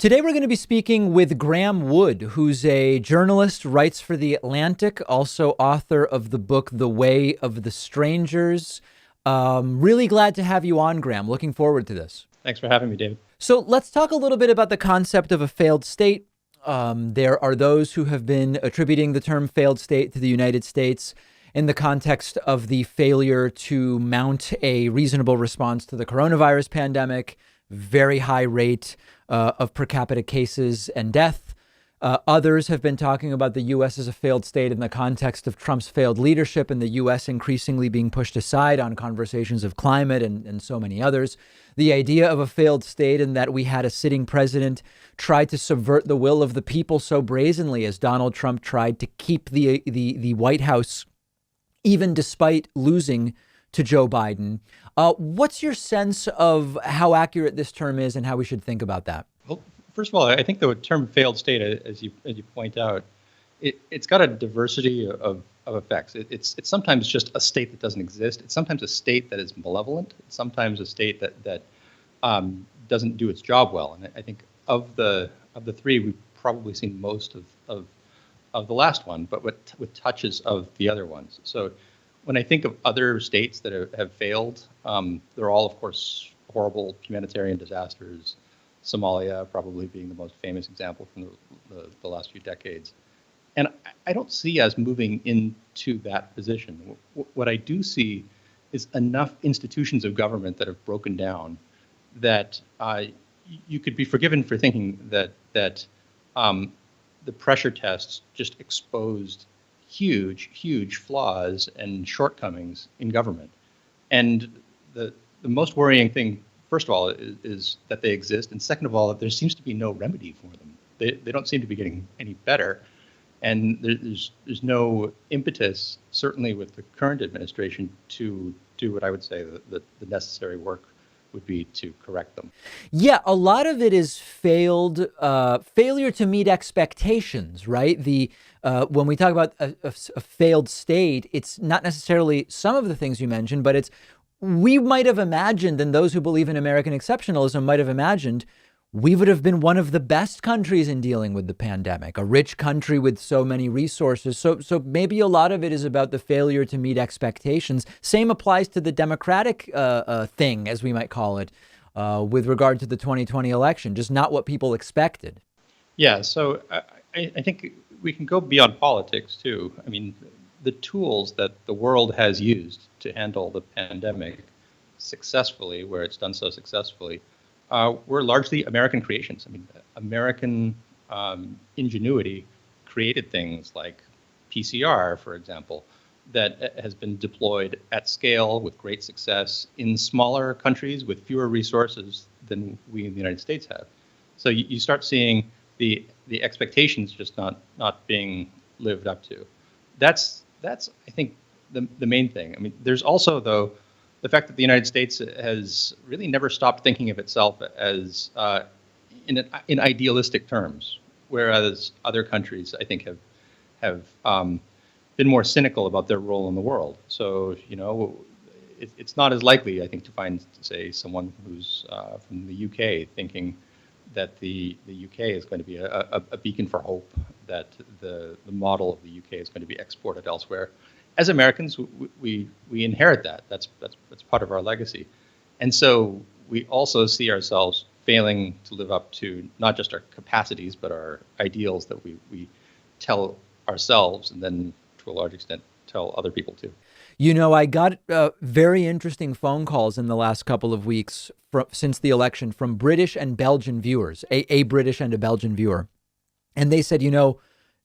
Today we're going to be speaking with Graeme Wood, who's a journalist, writes for The Atlantic, also author of the book The Way of the Strangers. Really glad to have you on, Graeme. Looking forward to this. Thanks for having me, David. So let's talk a little bit about the concept of a failed state. There are those who have been attributing the term failed state to the United States in the context of the failure to mount a reasonable response to the coronavirus pandemic, very high rate of per capita cases and death. Others have been talking about the U.S. as a failed state in the context of Trump's failed leadership and the U.S. increasingly being pushed aside on conversations of climate and so many others. The idea of a failed state in that we had a sitting president try to subvert the will of the people so brazenly as Donald Trump tried to keep the White House, even despite losing to Joe Biden. What's your sense of how accurate this term is and how we should think about that? Well, first of all, I think the term failed state, as you point out, it's got a diversity of effects. It's sometimes just a state that doesn't exist. It's sometimes a state that is malevolent. It's sometimes a state that doesn't do its job well. And I think of the three, we've probably seen most of the last one, but with touches of the other ones. So when I think of other states that have failed, they're all, of course, horrible humanitarian disasters. Somalia probably being the most famous example from the last few decades. And I don't see us moving into that position. What I do see is enough institutions of government that have broken down that you could be forgiven for thinking that the pressure tests just exposed huge flaws and shortcomings in government. And the most worrying thing, first of all, is that they exist. And second of all, that there seems to be no remedy for them. They don't seem to be getting any better. And there's no impetus, certainly with the current administration, to do what I would say the necessary work would be to correct them. Yeah, a lot of it is failure to meet expectations, right? When we talk about a failed state, it's not necessarily some of the things you mentioned, but we might have imagined, and those who believe in American exceptionalism might have imagined, we would have been one of the best countries in dealing with the pandemic, a rich country with so many resources. So maybe a lot of it is about the failure to meet expectations. Same applies to the Democratic thing, as we might call it, with regard to the 2020 election, just not what people expected. Yeah, so I think we can go beyond politics, too. I mean, the tools that the world has used to handle the pandemic successfully, where it's done so successfully, were largely American creations. I mean, American ingenuity created things like PCR, for example, that has been deployed at scale with great success in smaller countries with fewer resources than we in the United States have. So you start seeing the expectations just not being lived up to. That's I think the main thing. I mean, there's also, though, the fact that the United States has really never stopped thinking of itself as in idealistic terms, whereas other countries, I think, have been more cynical about their role in the world. So, it's not as likely, I think, to find, say, someone who's from the UK thinking that the UK is going to be a beacon for hope, that the model of the UK is going to be exported elsewhere. As Americans, we inherit that. That's part of our legacy. And so we also see ourselves failing to live up to not just our capacities, but our ideals that we tell ourselves and then to a large extent tell other people too. I got very interesting phone calls in the last couple of weeks since the election from British and Belgian viewers, a British and a Belgian viewer. And they said,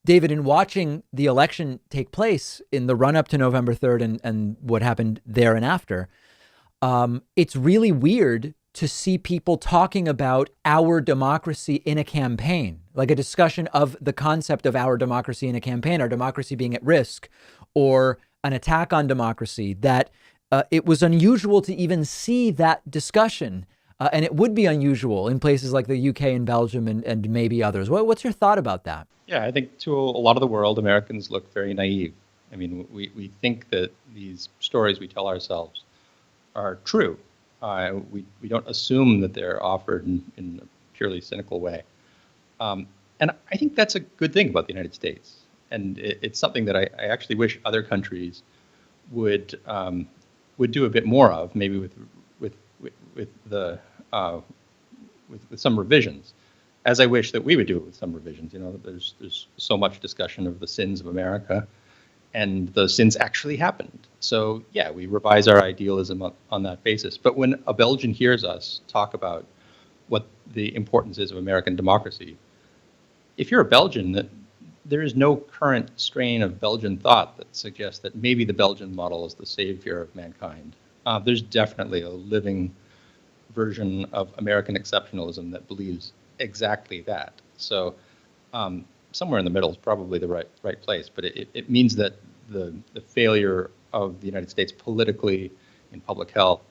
David, in watching the election take place in the run up to November 3rd and what happened there and after, it's really weird to see people talking about our democracy in a campaign, like a discussion of the concept of our democracy in a campaign, our democracy being at risk, or an attack on democracy, that it was unusual to even see that discussion. And it would be unusual in places like the UK and Belgium and maybe others. What's your thought about that? Yeah, I think to a lot of the world, Americans look very naive. I mean, we think that these stories we tell ourselves are true. We don't assume that they're offered in a purely cynical way. And I think that's a good thing about the United States. And it's something that I actually wish other countries would would do a bit more of, maybe with the with some revisions, as I wish that we would do it with some revisions. You know, there's so much discussion of the sins of America, and those sins actually happened. So yeah, we revise our idealism on that basis. But when a Belgian hears us talk about what the importance is of American democracy, if you're a Belgian, that there is no current strain of Belgian thought that suggests that maybe the Belgian model is the savior of mankind. There's definitely a living version of American exceptionalism that believes exactly that. So somewhere in the middle is probably the right place, but it means that the failure of the United States politically in public health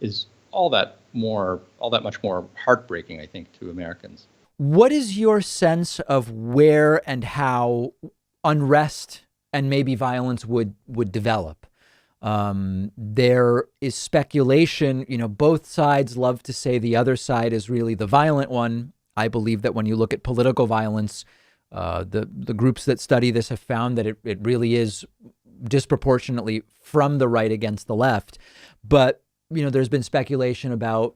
is all that much more heartbreaking, I think, to Americans. What is your sense of where and how unrest and maybe violence would develop? There is speculation, you know, both sides love to say the other side is really the violent one. I believe that when you look at political violence, the groups that study this have found that it really is disproportionately from the right against the left. But, you know, there's been speculation about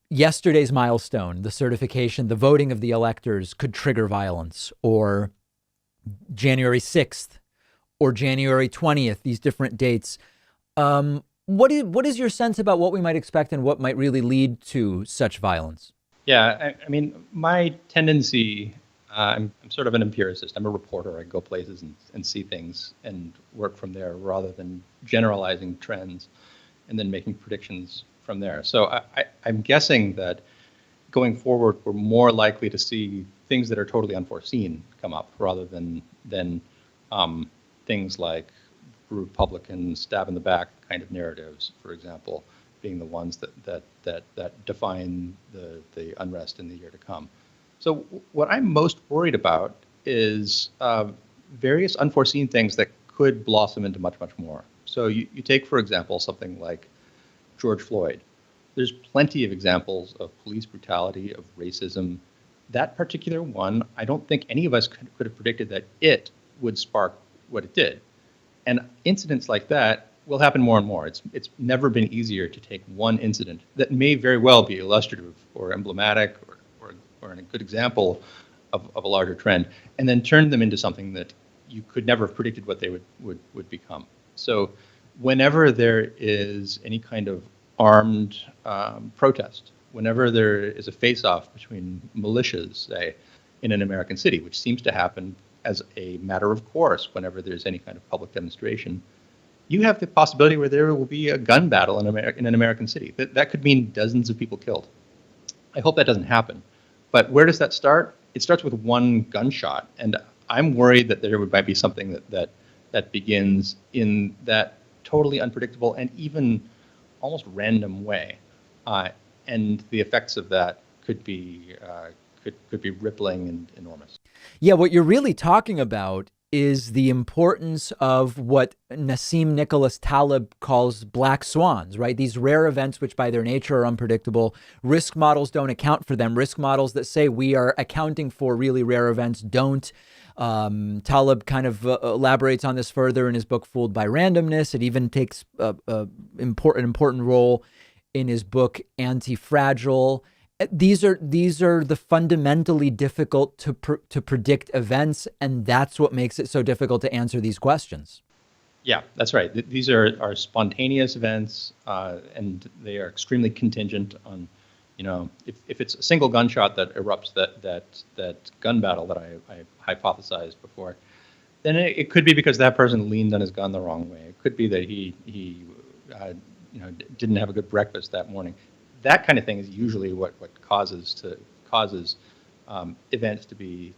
yesterday's milestone, the certification, the voting of the electors could trigger violence, or January 6th or January 20th, these different dates. What is your sense about what we might expect and what might really lead to such violence? Yeah, I mean, my tendency, I'm sort of an empiricist. I'm a reporter. I go places and see things and work from there rather than generalizing trends and then making predictions from there. So I'm guessing that going forward, we're more likely to see things that are totally unforeseen come up rather than things like Republican stab in the back kind of narratives, for example, being the ones that define the unrest in the year to come. So what I'm most worried about is various unforeseen things that could blossom into much more. So you take, for example, something like George Floyd. There's plenty of examples of police brutality, of racism. That particular one, I don't think any of us could have predicted that it would spark what it did. And incidents like that will happen more and more. It's never been easier to take one incident that may very well be illustrative or emblematic or a good example of a larger trend, and then turn them into something that you could never have predicted what they would become. So whenever there is any kind of armed protest, whenever there is a face-off between militias, say, in an American city, which seems to happen as a matter of course whenever there's any kind of public demonstration, you have the possibility where there will be a gun battle in an American city. That could mean dozens of people killed. I hope that doesn't happen. But where does that start? It starts with one gunshot, and I'm worried that there might be something that begins in that totally unpredictable and even almost random way, and the effects of that could be rippling and enormous. Yeah, what you're really talking about is the importance of what Nassim Nicholas Taleb calls black swans, right? These rare events, which by their nature are unpredictable. Risk models don't account for them. Risk models that say we are accounting for really rare events don't. Taleb kind of elaborates on this further in his book, Fooled by Randomness. It even takes an important role in his book, Anti-Fragile. These are the fundamentally difficult to predict events, and that's what makes it so difficult to answer these questions. Yeah, that's right. These are spontaneous events, and they are extremely contingent on, you know, if it's a single gunshot that erupts that gun battle that I hypothesized before, then it could be because that person leaned on his gun the wrong way. It could be that he didn't have a good breakfast that morning. That kind of thing is usually what causes events to be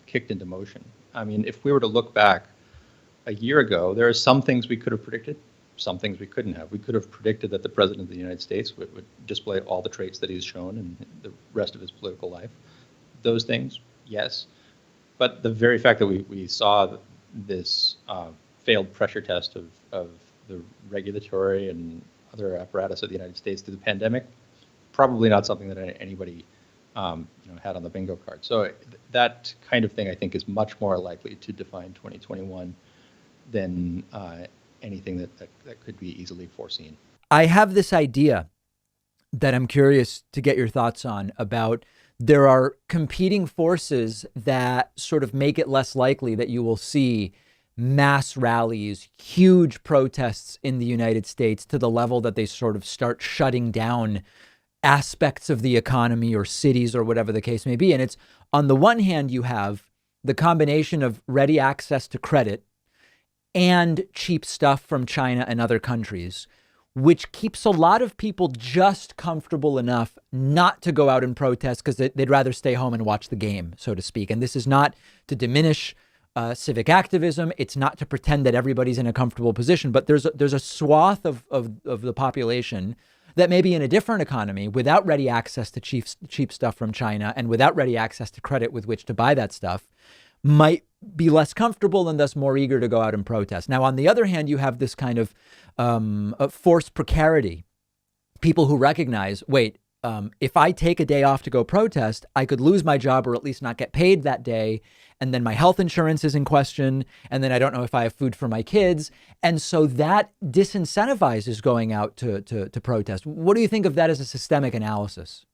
kicked into motion. I mean, if we were to look back a year ago, there are some things we could have predicted, some things we couldn't have. We could have predicted that the President of the United States would display all the traits that he's shown in the rest of his political life. Those things, yes. But the very fact that we saw this failed pressure test of the regulatory and other apparatus of the United States through the pandemic, probably not something that anybody had on the bingo card. So that kind of thing, I think, is much more likely to define 2021 than anything that could be easily foreseen. I have this idea that I'm curious to get your thoughts on about there are competing forces that sort of make it less likely that you will see mass rallies, huge protests in the United States to the level that they sort of start shutting down aspects of the economy or cities or whatever the case may be. And it's on the one hand, you have the combination of ready access to credit and cheap stuff from China and other countries, which keeps a lot of people just comfortable enough not to go out and protest because they'd rather stay home and watch the game, so to speak. And this is not to diminish civic activism. It's not to pretend that everybody's in a comfortable position, but there's a swath of the population that maybe in a different economy, without ready access to cheap stuff from China and without ready access to credit with which to buy that stuff, might be less comfortable and thus more eager to go out and protest. Now, on the other hand, you have this kind of forced precarity. People who recognize, wait, if I take a day off to go protest, I could lose my job or at least not get paid that day. And then my health insurance is in question. And then I don't know if I have food for my kids. And so that disincentivizes going out to protest. What do you think of that as a systemic analysis?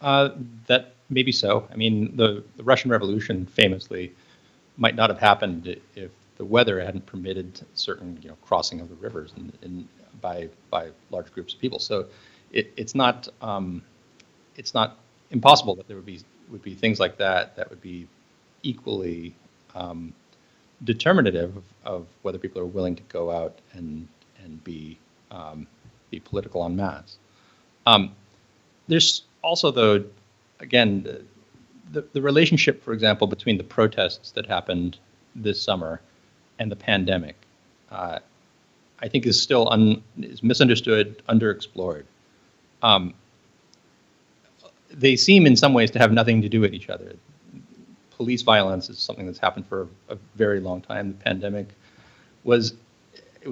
That maybe so. I mean, the Russian Revolution famously might not have happened if the weather hadn't permitted certain crossing of the rivers by large groups of people. So it's not impossible that there would be things like that would be equally determinative of whether people are willing to go out and be political en masse. There's also, though, again, the relationship, for example, between the protests that happened this summer and the pandemic, I think is still is misunderstood, underexplored. They seem in some ways to have nothing to do with each other. Police violence is something that's happened for a very long time. The pandemic was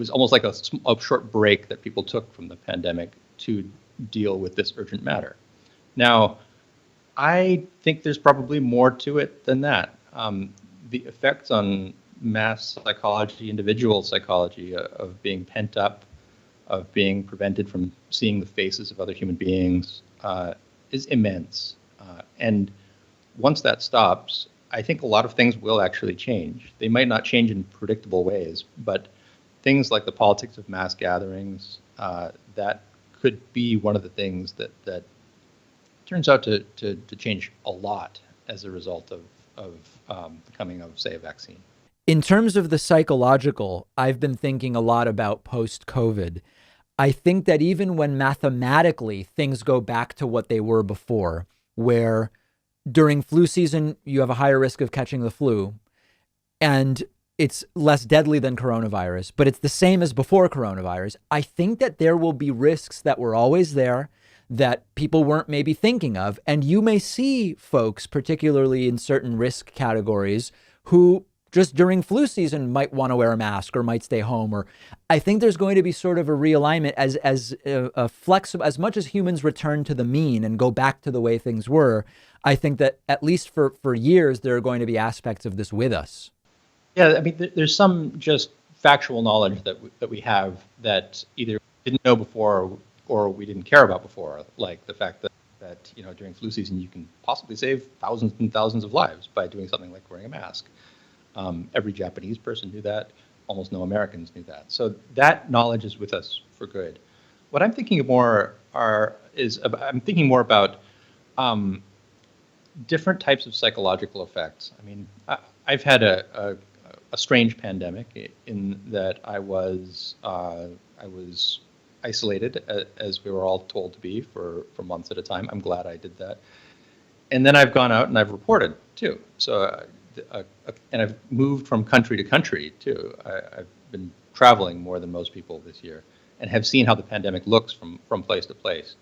almost like a short break that people took from the pandemic to deal with this urgent matter. Now, I think there's probably more to it than that. The effects on mass psychology, individual psychology, of being pent up, of being prevented from seeing the faces of other human beings, is immense. And once that stops, I think a lot of things will actually change. They might not change in predictable ways, but things like the politics of mass gatherings, that could be one of the things that turns out to change a lot as a result of the coming of, say, a vaccine. In terms of the psychological, I've been thinking a lot about post-COVID. I think that even when mathematically things go back to what they were before, where during flu season, you have a higher risk of catching the flu, and it's less deadly than coronavirus, but it's the same as before coronavirus. I think that there will be risks that were always there that people weren't maybe thinking of. And you may see folks, particularly in certain risk categories, who just during flu season might want to wear a mask or might stay home. Or I think there's going to be sort of a realignment as a flexible, as much as humans return to the mean and go back to the way things were. I think that at least for years, there are going to be aspects of this with us. Yeah, I mean, there's some just factual knowledge that we have that either didn't know before or we didn't care about before, like the fact that during flu season you can possibly save thousands and thousands of lives by doing something like wearing a mask. Every Japanese person knew that. Almost no Americans knew that. So that knowledge is with us for good. What I'm thinking more about different types of psychological effects. I mean, I've had a strange pandemic in that I was isolated, as we were all told to be for months at a time. I'm glad I did that. And then I've gone out and I've reported too. So, and I've moved from country to country too. I've been traveling more than most people this year and have seen how the pandemic looks from place to place.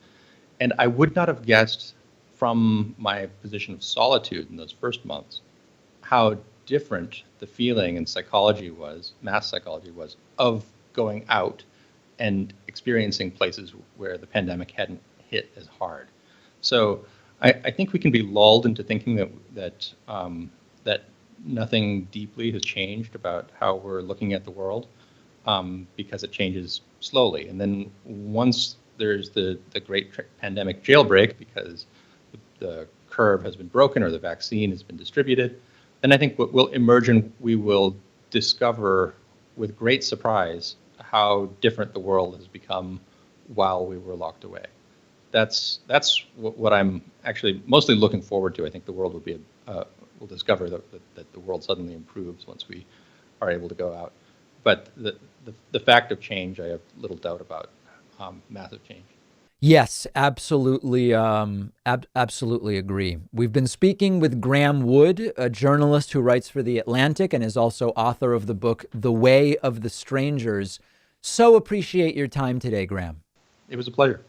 And I would not have guessed from my position of solitude in those first months how different the feeling and psychology was, mass psychology was, of going out and experiencing places where the pandemic hadn't hit as hard. So I think we can be lulled into thinking that nothing deeply has changed about how we're looking at the world, because it changes slowly. And then once there's the great pandemic jailbreak, because the curve has been broken or the vaccine has been distributed, then I think what will emerge, and we will discover with great surprise how different the world has become while we were locked away. That's what I'm actually mostly looking forward to. I think the world will discover that the world suddenly improves once we are able to go out. But the fact of change, I have little doubt about massive change. Yes, absolutely. Absolutely agree. We've been speaking with Graeme Wood, a journalist who writes for The Atlantic and is also author of the book The Way of the Strangers. So appreciate your time today, Graeme. It was a pleasure.